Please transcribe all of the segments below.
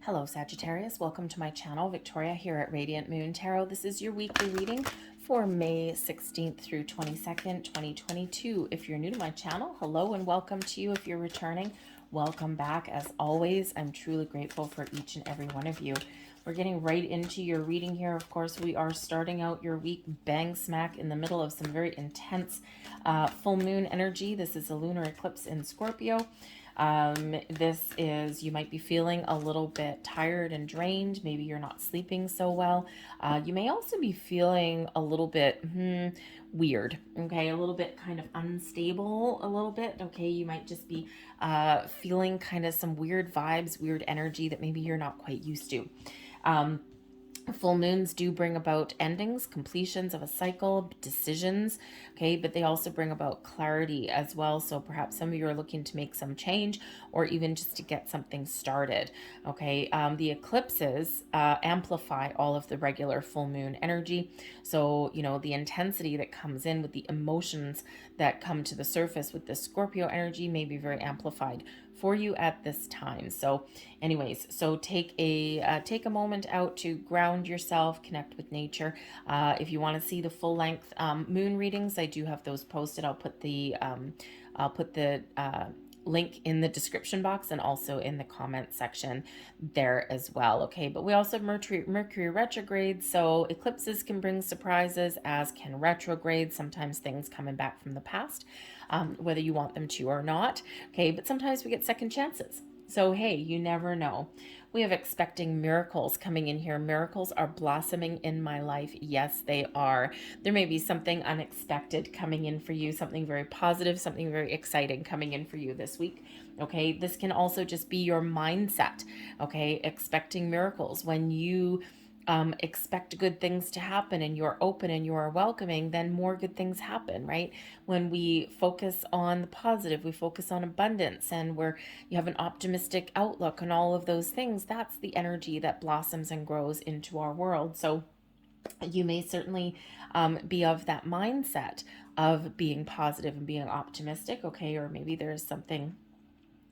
Hello Sagittarius, welcome to my channel. Victoria here at Radiant Moon Tarot. This is your weekly reading for May 16th through 22nd, 2022. If you're new to my channel, hello and welcome to you. If you're returning, welcome back. As always, I'm truly grateful for each and every one of you. We're getting right into your reading here. Of course, we are starting out your week bang smack in the middle of some very intense full moon energy. This is a lunar eclipse in Scorpio. This is, you might be feeling a little bit tired and drained. Maybe you're not sleeping so well. You may also be feeling a little bit weird, okay? A little bit kind of unstable, a little bit, okay? You might just be feeling kind of some weird vibes, weird energy that maybe you're not quite used to. Full moons do bring about endings, completions of a cycle, decisions, okay, but they also bring about clarity as well. So perhaps some of you are looking to make some change or even just to get something started, okay. The eclipses amplify all of the regular full moon energy. So, you know, the intensity that comes in with the emotions that come to the surface with the Scorpio energy may be very amplified for you at this time. So anyways, so take a moment out to ground yourself, connect with nature. If you want to see the full length moon readings, I do have those posted. I'll put the link in the description box and also in the comment section there as well, okay. But we also have Mercury retrograde, so eclipses can bring surprises, as can retrogrades, sometimes things coming back from the past, whether you want them to or not, okay. But sometimes we get second chances, so hey, you never know. We have expecting miracles coming in here. Miracles are blossoming in my life. Yes, they are. There may be something unexpected coming in for you, something very positive, something very exciting coming in for you this week. Okay, this can also just be your mindset. Okay, expecting miracles. When you expect good things to happen and you're open and you are welcoming, then more good things happen, right? When we focus on the positive, we focus on abundance, and where you have an optimistic outlook on all of those things, that's the energy that blossoms and grows into our world. So you may certainly be of that mindset of being positive and being optimistic, okay? Or maybe there's something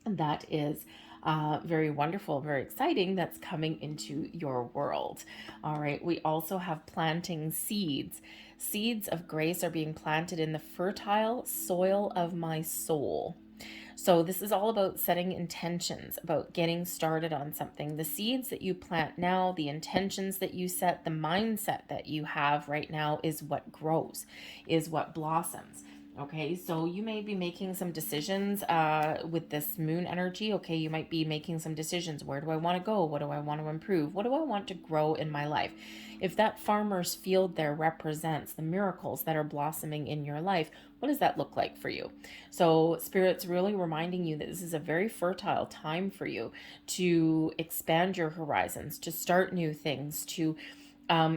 that is very wonderful, very exciting that's coming into your world. All right, we also have planting seeds. Seeds of grace are being planted in the fertile soil of my soul. So this is all about setting intentions, about getting started on something. The seeds that you plant now, the intentions that you set, the mindset that you have right now is what grows, is what blossoms. Okay, so you may be making some decisions with this moon energy. Okay, you might be making some decisions. Where do I want to go? What do I want to improve? What do I want to grow in my life? If that farmer's field there represents the miracles that are blossoming in your life, what does that look like for you? So Spirit's really reminding you that this is a very fertile time for you to expand your horizons, to start new things, to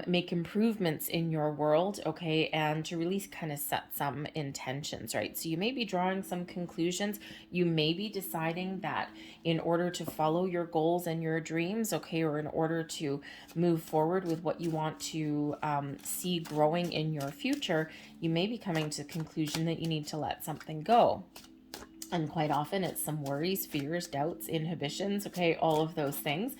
make improvements in your world, okay, and to really kind of set some intentions, right? So you may be drawing some conclusions. You may be deciding that in order to follow your goals and your dreams, okay, or in order to move forward with what you want to see growing in your future, you may be coming to the conclusion that you need to let something go. And quite often it's some worries, fears, doubts, inhibitions, okay, all of those things.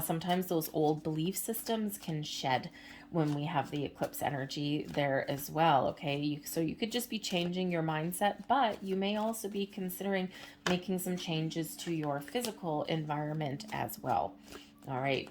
Sometimes those old belief systems can shed when we have the eclipse energy there as well, okay? So you could just be changing your mindset, but you may also be considering making some changes to your physical environment as well. All right,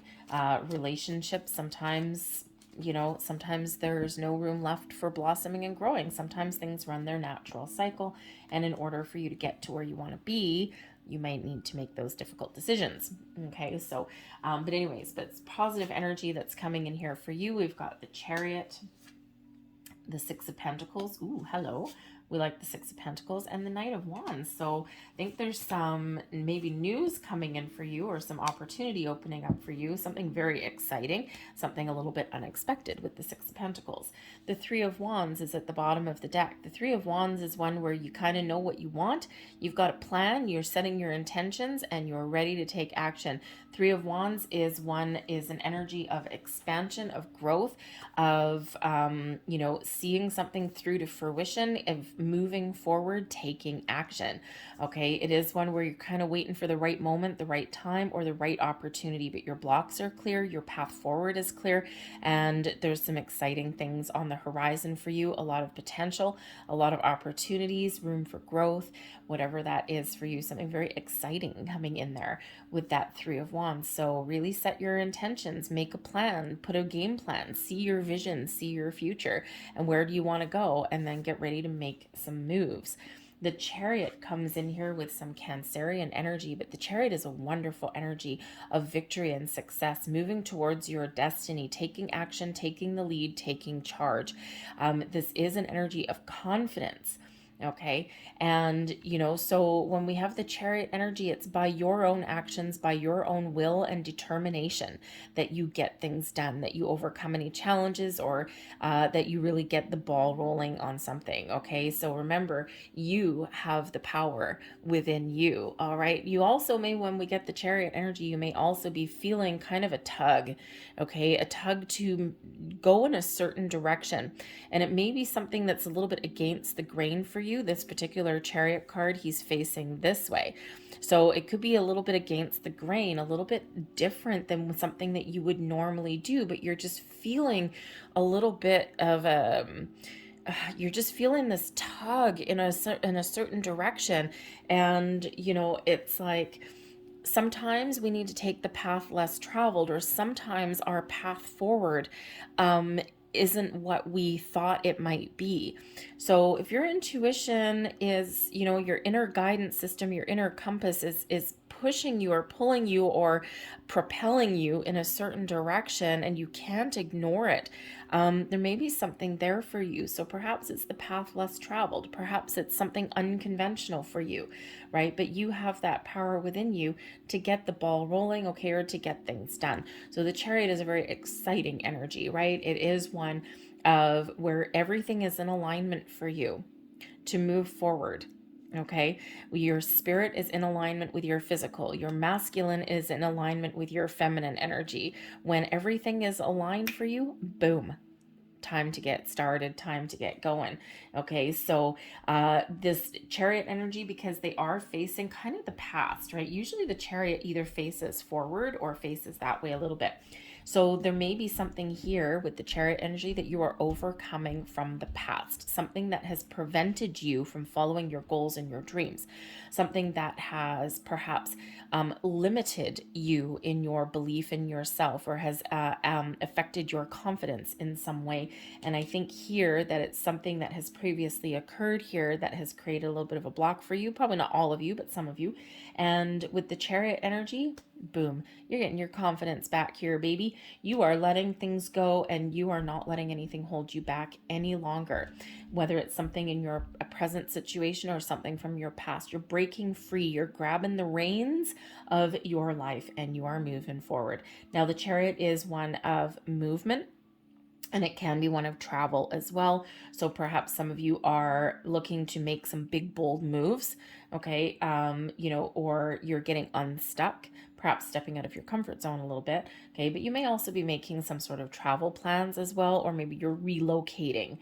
relationships, sometimes, you know, sometimes there's no room left for blossoming and growing. Sometimes things run their natural cycle, and in order for you to get to where you want to be, you might need to make those difficult decisions. Okay, so but it's positive energy that's coming in here for you. We've got the Chariot, the Six of Pentacles. Ooh, hello. We like the Six of Pentacles, and the Knight of Wands. So I think there's some maybe news coming in for you, or some opportunity opening up for you, something very exciting, something a little bit unexpected with the Six of Pentacles. The Three of Wands is at the bottom of the deck. The Three of Wands is one where you kind of know what you want. You've got a plan, you're setting your intentions, and you're ready to take action. Three of Wands is an energy of expansion, of growth, of you know, seeing something through to fruition, of moving forward, taking action. Okay, it is one where you're kind of waiting for the right moment, the right time, or the right opportunity, but your blocks are clear, your path forward is clear, and there's some exciting things on the horizon for you, a lot of potential, a lot of opportunities, room for growth, whatever that is for you, something very exciting coming in there with that Three of Wands. So really set your intentions, make a plan, put a game plan, see your vision, see your future, and where do you want to go, and then get ready to make some moves. The Chariot comes in here with some Cancerian energy, but the Chariot is a wonderful energy of victory and success, moving towards your destiny, taking action, taking the lead, taking charge. This is an energy of confidence. Okay. And, so when we have the Chariot energy, it's by your own actions, by your own will and determination that you get things done, that you overcome any challenges, or that you really get the ball rolling on something. Okay. So remember, you have the power within you. All right. You also may, when we get the Chariot energy, you may also be feeling kind of a tug. Okay. A tug to go in a certain direction. And it may be something that's a little bit against the grain for you. This particular Chariot card, he's facing this way. So it could be a little bit against the grain, a little bit different than something that you would normally do, but you're just feeling a little bit of you're just feeling this tug in a certain direction. And it's like, sometimes we need to take the path less traveled, or sometimes our path forward isn't what we thought it might be. So if your intuition is, your inner guidance system, your inner compass is pushing you or pulling you or propelling you in a certain direction, and you can't ignore it, there may be something there for you. So perhaps it's the path less traveled. Perhaps it's something unconventional for you, right? But you have that power within you to get the ball rolling, okay, or to get things done. So the Chariot is a very exciting energy, right? It is one of where everything is in alignment for you to move forward. Okay, your spirit is in alignment with your physical. Your masculine is in alignment with your feminine energy. When everything is aligned for you, boom, time to get started, time to get going. Okay, so this Chariot energy, because they are facing kind of the past, right? Usually the Chariot either faces forward or faces that way a little bit. So there may be something here with the Chariot energy that you are overcoming from the past, something that has prevented you from following your goals and your dreams, something that has perhaps limited you in your belief in yourself, or has affected your confidence in some way. And I think here that it's something that has previously occurred here that has created a little bit of a block for you, probably not all of you, but some of you. And with the Chariot energy, boom, you're getting your confidence back here, baby. You are letting things go, and you are not letting anything hold you back any longer. Whether it's something in your present situation or something from your past, you're breaking free. You're grabbing the reins of your life, and you are moving forward. Now, the Chariot is one of movement, and it can be one of travel as well. So perhaps some of you are looking to make some big, bold moves, okay? Or you're getting unstuck, perhaps stepping out of your comfort zone a little bit, okay? But you may also be making some sort of travel plans as well, or maybe you're relocating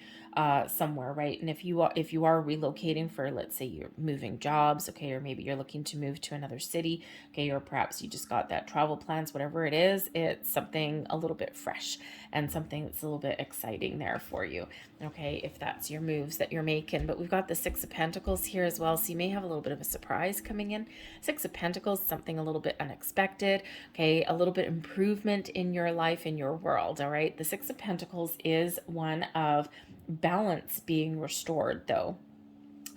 somewhere, right? And if you are relocating for, let's say, you're moving jobs, okay, or maybe you're looking to move to another city, okay, or perhaps you just got that travel plans, whatever it is, it's something a little bit fresh and something that's a little bit exciting there for you, okay, if that's your moves that you're making. But we've got the Six of Pentacles here as well, so you may have a little bit of a surprise coming in. Six of Pentacles, something a little bit unexpected, okay, a little bit improvement in your life, in your world, all right? The Six of Pentacles is one of balance being restored, though.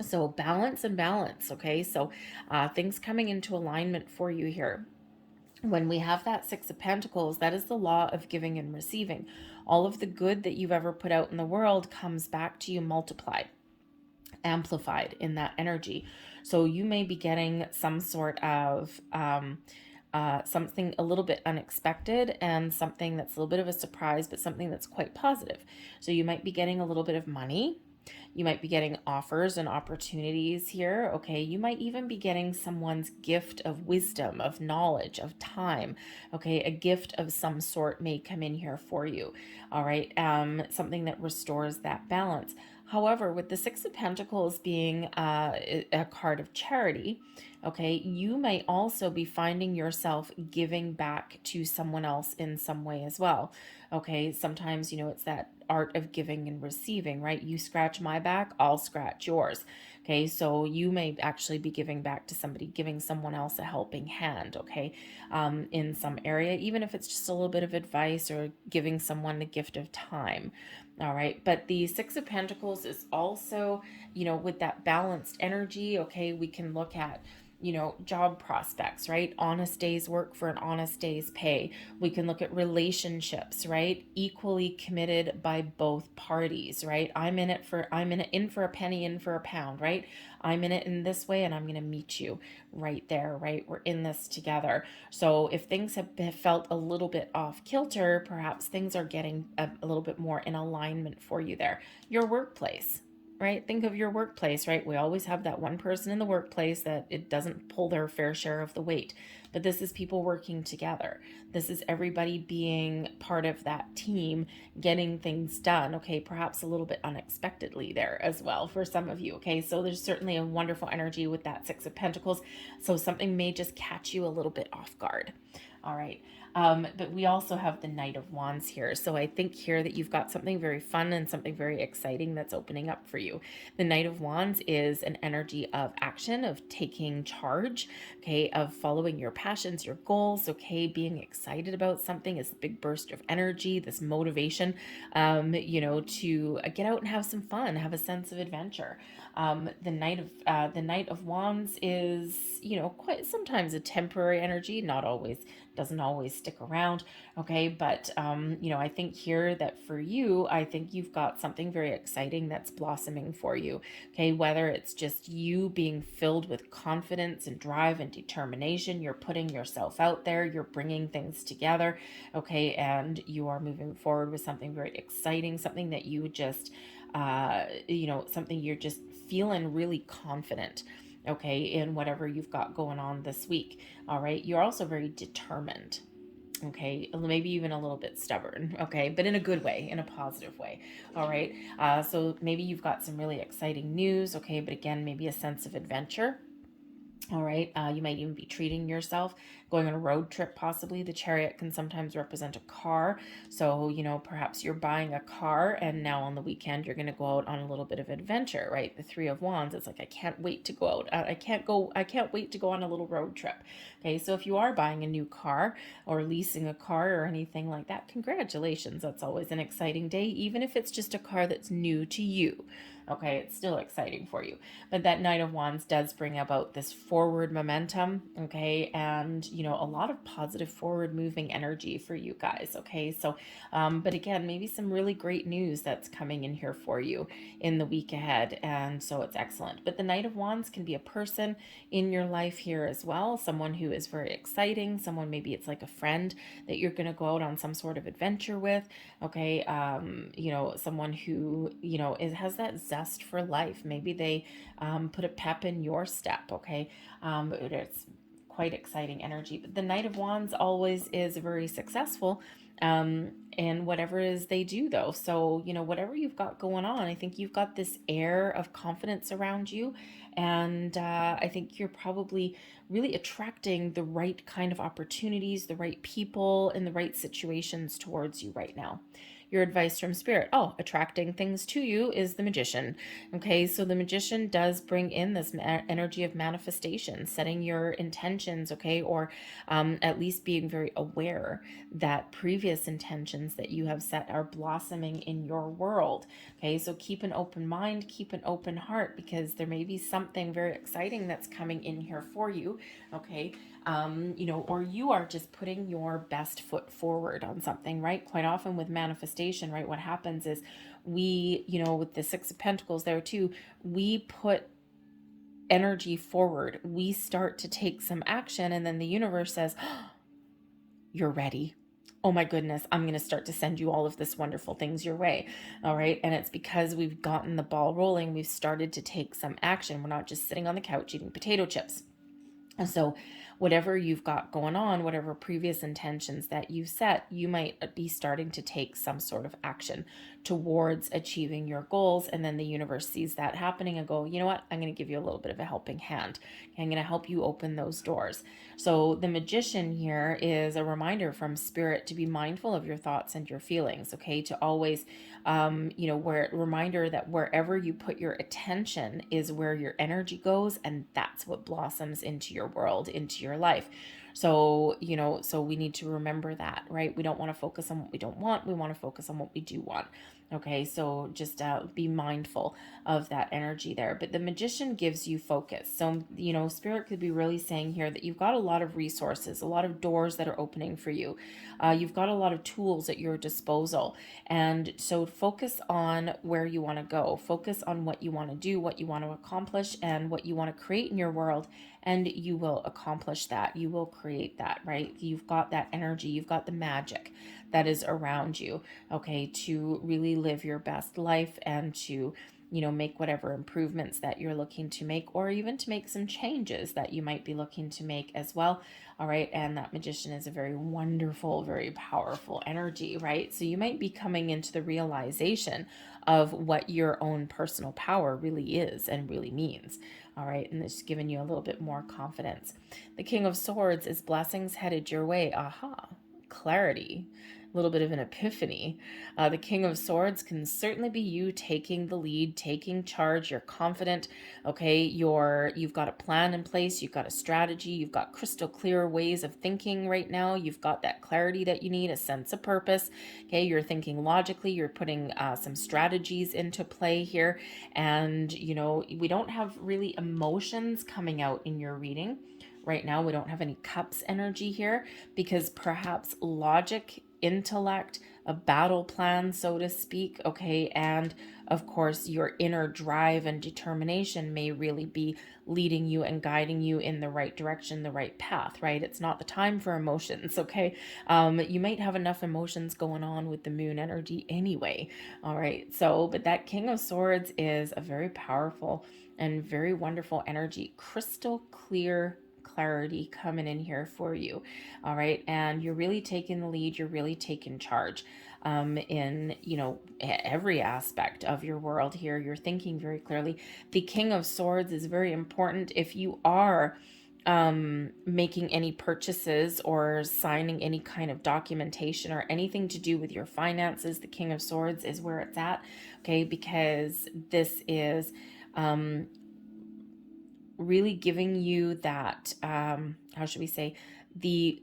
So balance and balance, okay? So things coming into alignment for you here. When we have that Six of Pentacles, that is the law of giving and receiving. All of the good that you've ever put out in the world comes back to you multiplied, amplified in that energy. So you may be getting some sort of something a little bit unexpected, and something that's a little bit of a surprise, but something that's quite positive. So you might be getting a little bit of money. You might be getting offers and opportunities here. Okay. You might even be getting someone's gift of wisdom, of knowledge, of time. Okay. A gift of some sort may come in here for you. All right. Something that restores that balance. However, with the Six of Pentacles being a card of charity, okay, you may also be finding yourself giving back to someone else in some way as well. Okay, sometimes, it's that art of giving and receiving, right? You scratch my back, I'll scratch yours. Okay, so you may actually be giving back to somebody, giving someone else a helping hand, okay, in some area, even if it's just a little bit of advice or giving someone the gift of time. All right, but the Six of Pentacles is also, with that balanced energy, okay, we can look at job prospects, right? Honest day's work for an honest day's pay. We can look at relationships, right? Equally committed by both parties, right? I'm in for a penny, in for a pound, right? I'm in it in this way and I'm going to meet you right there, right? We're in this together. So if things have felt a little bit off kilter, perhaps things are getting a little bit more in alignment for you there. Your workplace, right? Think of your workplace, right? We always have that one person in the workplace that it doesn't pull their fair share of the weight. But this is people working together. This is everybody being part of that team, getting things done. Okay, perhaps a little bit unexpectedly there as well for some of you. Okay, so there's certainly a wonderful energy with that Six of Pentacles. So something may just catch you a little bit off guard. All right. But we also have the Knight of Wands here. So I think here that you've got something very fun and something very exciting that's opening up for you. The Knight of Wands is an energy of action, of taking charge, okay, of following your passions, your goals, okay, being excited about something is a big burst of energy, this motivation, to get out and have some fun, have a sense of adventure. The Knight of Wands is, quite sometimes a temporary energy, not always, doesn't always stick around. Okay. But, I think here that for you, I think you've got something very exciting that's blossoming for you. Okay. Whether it's just you being filled with confidence and drive and determination, you're putting yourself out there, you're bringing things together. Okay. And you are moving forward with something very exciting, something that you just, something you're just feeling really confident, okay, in whatever you've got going on this week. All right. You're also very determined. Okay. Maybe even a little bit stubborn. Okay. But in a good way, in a positive way. All right. So maybe you've got some really exciting news. Okay. But again, maybe a sense of adventure. All right. You might even be treating yourself, going on a road trip, possibly. The Chariot can sometimes represent a car. So, perhaps you're buying a car and now on the weekend you're going to go out on a little bit of adventure, right? The Three of Wands, it's like, I can't wait to go out. I can't wait to go on a little road trip. Okay. So if you are buying a new car or leasing a car or anything like that, congratulations. That's always an exciting day, even if it's just a car that's new to you. Okay. It's still exciting for you. But that Knight of Wands does bring about this forward momentum, okay, and a lot of positive forward moving energy for you guys, okay. So but again, maybe some really great news that's coming in here for you in the week ahead, and so it's excellent. But the Knight of Wands can be a person in your life here as well, someone who is very exciting, someone, maybe it's like a friend that you're going to go out on some sort of adventure with, okay. Someone who has that zest for life. Maybe they put a pep in your step, okay. It's quite exciting energy. But the Knight of Wands always is very successful in whatever it is they do, though. So, whatever you've got going on, I think you've got this air of confidence around you. And I think you're probably really attracting the right kind of opportunities, the right people, and the right situations towards you right now. Your advice from Spirit. Oh, attracting things to you is the Magician. Okay, so the Magician does bring in this energy of manifestation, setting your intentions, okay, or at least being very aware that previous intentions that you have set are blossoming in your world. Okay, so keep an open mind, keep an open heart, because there may be something very exciting that's coming in here for you. Okay. Or you are just putting your best foot forward on something, right? Quite often with manifestation, right, what happens is we, with the Six of Pentacles there too, we put energy forward. We start to take some action, and then the universe says, oh, you're ready. oh my goodness, I'm going to start to send you all of this wonderful things your way. All right. And it's because we've gotten the ball rolling. We've started to take some action. We're not just sitting on the couch eating potato chips. And so, whatever you've got going on, whatever previous intentions that you set, you might be starting to take some sort of action towards achieving your goals. And then the universe sees that happening and go, you know what? I'm going to give you a little bit of a helping hand. I'm going to help you open those doors. So, the magician here is a reminder from spirit to be mindful of your thoughts and your feelings, okay? To always, where reminder that wherever you put your attention is where your energy goes, and that's what blossoms into your world, into your life. So, so we need to remember that, right? We don't want to focus on what we don't want. We want to focus on what we do want. Okay, so just be mindful of that energy there. But the magician gives you focus. So, spirit could be really saying here that you've got a lot of resources, a lot of doors that are opening for you. You've got a lot of tools at your disposal. And so focus on where you want to go. Focus on what you want to do, what you want to accomplish, and what you want to create in your world. And you will accomplish that. You will create that, right? You've got that energy. You've got the magic that is around you, okay, to really live your best life and to make whatever improvements that you're looking to make, or even to make some changes that you might be looking to make as well. All right. And that magician is a very wonderful, very powerful energy, right? So you might be coming into the realization of what your own personal power really is and really means. All right. And it's given you a little bit more confidence. The King of Swords is blessings headed your way. Aha. Clarity, a little bit of an epiphany. The King of Swords can certainly be you taking the lead, taking charge. You're confident, okay? You've got a plan in place. You've got a strategy. You've got crystal clear ways of thinking right now. You've got that clarity that you need, a sense of purpose. Okay, you're thinking logically. You're putting some strategies into play here, and we don't have really emotions coming out in your reading. Right now, we don't have any cups energy here because perhaps logic, intellect, a battle plan, so to speak, okay, and of course, your inner drive and determination may really be leading you and guiding you in the right direction, the right path, right? It's not the time for emotions, okay? You might have enough emotions going on with the moon energy anyway, all right? So, but that King of Swords is a very powerful and very wonderful energy, crystal clear clarity coming in here for you. All right. And you're really taking the lead. You're really taking charge in, every aspect of your world here. You're thinking very clearly. The King of Swords is very important if you are making any purchases or signing any kind of documentation or anything to do with your finances. The King of Swords is where it's at. Okay. Because this is, really giving you that how should we say, the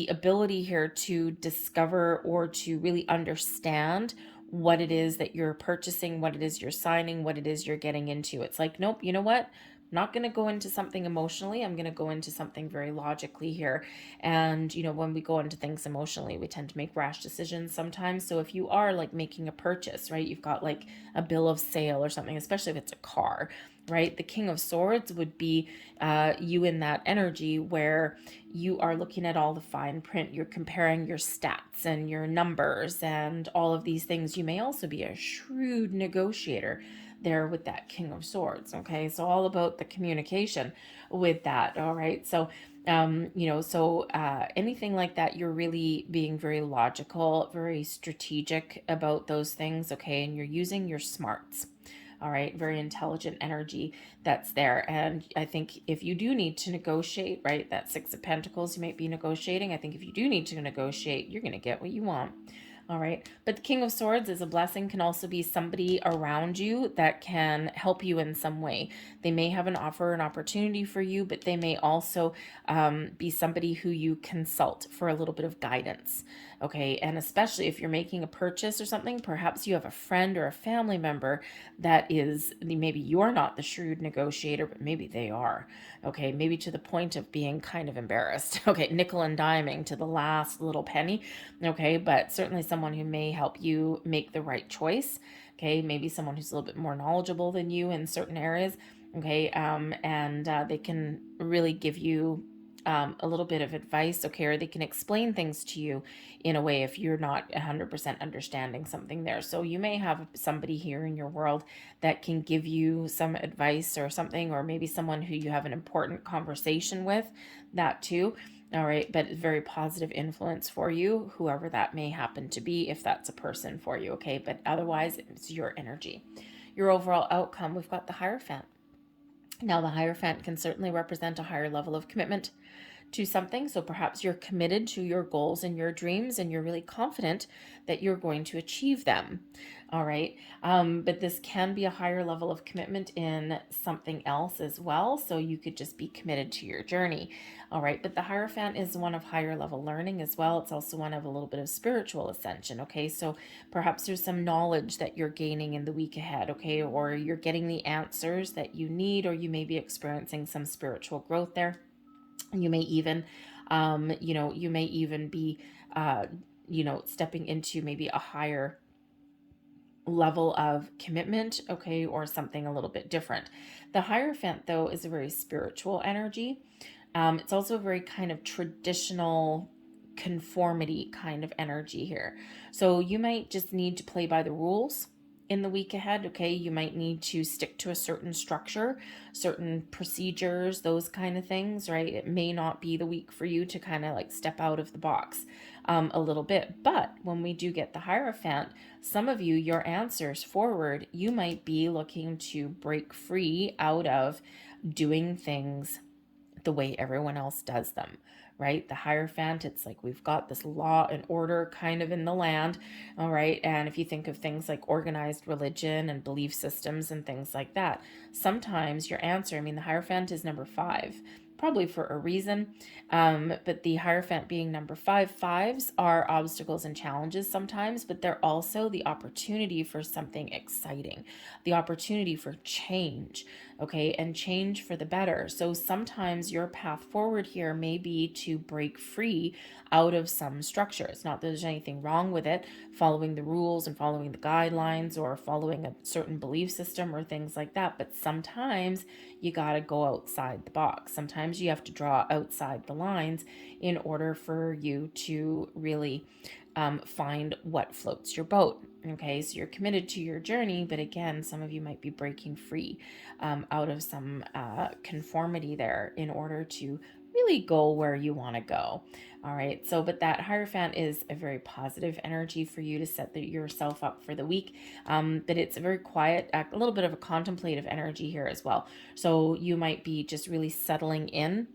ability here to discover or to really understand what it is that you're purchasing, what it is you're signing, what it is you're getting into. It's like, nope, you know what? I'm not going to go into something emotionally. I'm going to go into something very logically here. And, when we go into things emotionally, we tend to make rash decisions sometimes. So if you are like making a purchase, right, you've got like a bill of sale or something, especially if it's a car, right? The King of Swords would be you in that energy where you are looking at all the fine print. You're comparing your stats and your numbers and all of these things. You may also be a shrewd negotiator there with that King of Swords. Okay, so all about the communication with that. All right, so anything like that, you're really being very logical, very strategic about those things. Okay, and you're using your smarts. All right, very intelligent energy that's there. And I think if you do need to negotiate, right, that Six of Pentacles, you might be negotiating. I think if you do need to negotiate, you're going to get what you want. All right. But the King of Swords is a blessing, can also be somebody around you that can help you in some way. They may have an offer, an opportunity for you, but they may also be somebody who you consult for a little bit of guidance. Okay. And especially if you're making a purchase or something, perhaps you have a friend or a family member that is, maybe you're not the shrewd negotiator, but maybe they are. Okay. Maybe to the point of being kind of embarrassed. Okay. Nickel and diming to the last little penny. Okay. But certainly someone who may help you make the right choice. Okay. Maybe someone who's a little bit more knowledgeable than you in certain areas. Okay. And they can really give you a little bit of advice, okay, or they can explain things to you in a way if you're not 100% understanding something there. So you may have somebody here in your world that can give you some advice or something, or maybe someone who you have an important conversation with, that too. All right, but very positive influence for you, whoever that may happen to be, if that's a person for you, okay? But otherwise, it's your energy. Your overall outcome, we've got the Hierophant. Now, the Hierophant can certainly represent a higher level of commitment to something. So perhaps you're committed to your goals and your dreams, and you're really confident that you're going to achieve them. All right. But this can be a higher level of commitment in something else as well. So you could just be committed to your journey. All right. But the Hierophant is one of higher level learning as well. It's also one of a little bit of spiritual ascension. Okay. So perhaps there's some knowledge that you're gaining in the week ahead. Okay. Or you're getting the answers that you need, or you may be experiencing some spiritual growth there. You may even, you may even be, stepping into maybe a higher level of commitment, okay, or something a little bit different. The Hierophant, though, is a very spiritual energy. It's also a very kind of traditional conformity kind of energy here. So you might just need to play by the rules in the week ahead, okay? You might need to stick to a certain structure, certain procedures, those kind of things, right? It may not be the week for you to kind of like step out of the box a little bit. But when we do get the Hierophant, some of you, your answers forward, you might be looking to break free out of doing things the way everyone else does them, right? The Hierophant, it's like we've got this law and order kind of in the land, all right? And if you think of things like organized religion and belief systems and things like that, sometimes your answer, I mean, the Hierophant is number 5, probably for a reason. But the Hierophant being number 5, fives are obstacles and challenges sometimes, but they're also the opportunity for something exciting, the opportunity for change, okay, and change for the better. So sometimes your path forward here may be to break free out of some structure. It's not that there's anything wrong with it, following the rules and following the guidelines or following a certain belief system or things like that, but sometimes you got to go outside the box. Sometimes you have to draw outside the lines in order for you to really find what floats your boat. Okay, so you're committed to your journey, but again, some of you might be breaking free out of some conformity there in order to really go where you want to go. All right, so but that Hierophant is a very positive energy for you to set yourself up for the week, but it's a very quiet, a little bit of a contemplative energy here as well. So you might be just really settling in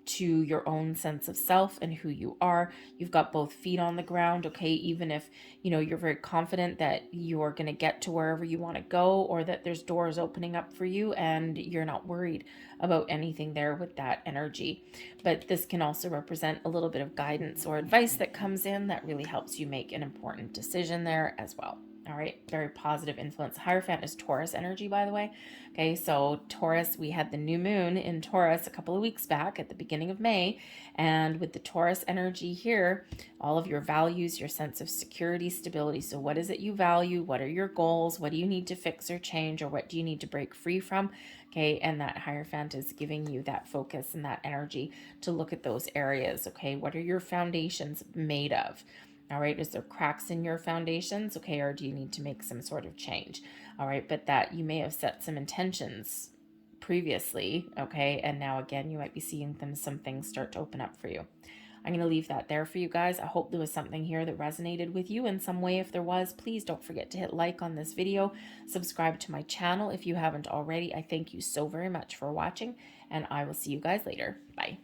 to your own sense of self and who you are. You've got both feet on the ground, okay? Even if, you're very confident that you're going to get to wherever you want to go, or that there's doors opening up for you and you're not worried about anything there with that energy. But this can also represent a little bit of guidance or advice that comes in that really helps you make an important decision there as well. All right, very positive influence. Hierophant is Taurus energy, by the way. Okay, so Taurus, we had the new moon in Taurus a couple of weeks back at the beginning of May. And with the Taurus energy here, all of your values, your sense of security, stability. So what is it you value? What are your goals? What do you need to fix or change? Or what do you need to break free from? Okay, and that Hierophant is giving you that focus and that energy to look at those areas. Okay, what are your foundations made of? All right, is there cracks in your foundations? Okay, or do you need to make some sort of change? All right, but that you may have set some intentions previously, okay, and now again, you might be seeing some things start to open up for you. I'm going to leave that there for you guys. I hope there was something here that resonated with you in some way. If there was, please don't forget to hit like on this video. Subscribe to my channel if you haven't already. I thank you so very much for watching, and I will see you guys later. Bye.